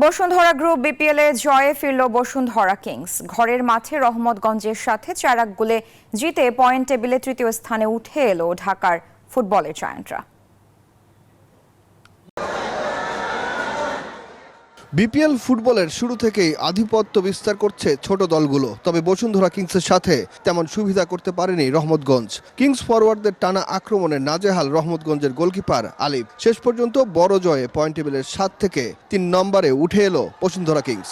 Bashundhara group BPL এ জয়ে ফিরল Bashundhara Kings. ঘরের মাঠে রহমতগঞ্জের সাথে ৪-১ গোলে জিতে পয়েন্ট টেবিলে তৃতীয় স্থানে উঠে এলো ঢাকার ফুটবলের জায়ান্টরা। বিপিএল ফুটবলের শুরু থেকেই আধিপত্য বিস্তার করছে ছোট দলগুলো, তবে বসুন্ধরা কিংসের সাথে তেমন সুবিধা করতে পারেনি রহমতগঞ্জ। কিংস ফরওয়ার্ডদের টানা আক্রমণে নাজেহাল রহমতগঞ্জের গোলকিপার আলিফ। শেষ পর্যন্ত বড় জয়ে পয়েন্ট টেবিলের ৭ থেকে ৩ নম্বরে উঠে এলো বসুন্ধরা কিংস।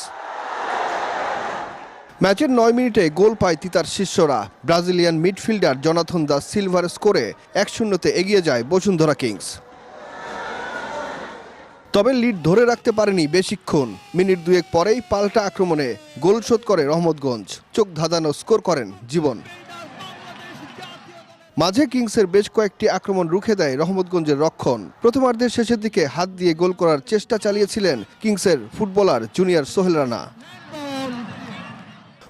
ম্যাচের ৯ মিনিটে গোল পায় তিতার শিষ্যরা। ব্রাজিলিয়ান মিডফিল্ডার জনাথন দা সিলভার স্কোরে ১-০ এগিয়ে যায় বসুন্ধরা কিংস। তবে লিড ধরে রাখতে পারেনি বেশিক্ষণ। মিনিট দুয়েক পরেই পাল্টা আক্রমণে গোল শোধ করে রহমতগঞ্জ। চোখ ধাঁধানো স্কোর করেন জীবন। মাঝে কিংসের বেশ কয়েকটি আক্রমণ রুখে দেয় রহমতগঞ্জের রক্ষণ। প্রথমার্ধের শেষের দিকে হাত দিয়ে গোল করার চেষ্টা চালিয়েছিলেন কিংসের ফুটবলার জুনিয়র সোহেল রানা।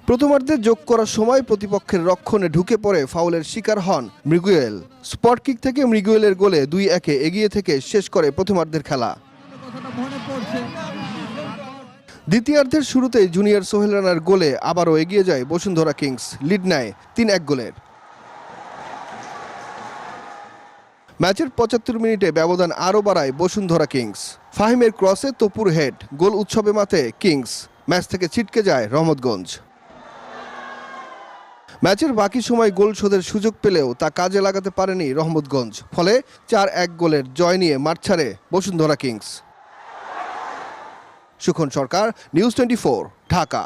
প্রথমার্ধে যোগ করার সময় প্রতিপক্ষের রক্ষণে ঢুকে পড়ে ফাউলের শিকার হন মৃগুয়েল। স্পট কিক থেকে মৃগুয়েলের গোলে ২-১ এগিয়ে থেকে শেষ করে প্রথমার্ধের খেলা। দ্বিতীয়ার্ধের শুরুতেই জুনিয়র সোহেল রানার গোলে আবারও এগিয়ে যায় বসুন্ধরা কিংস। লিড নেয় ৩-১ গোলের। ম্যাচের ৭৫ মিনিটে ব্যবধান আরও বাড়ায় বসুন্ধরা কিংস। ফাহিমের ক্রসে তপুর হেড। গোল উৎসবে মাতে কিংস। ম্যাচ থেকে ছিটকে যায় রহমতগঞ্জ। ম্যাচের বাকি সময় গোল শোধের সুযোগ পেলেও তা কাজে লাগাতে পারেনি রহমতগঞ্জ। ফলে ৪-১ গোলের জয় নিয়ে মাঠ ছাড়ে বসুন্ধরা কিংস। সুখন সরকার, নিউজ 24, ঢাকা।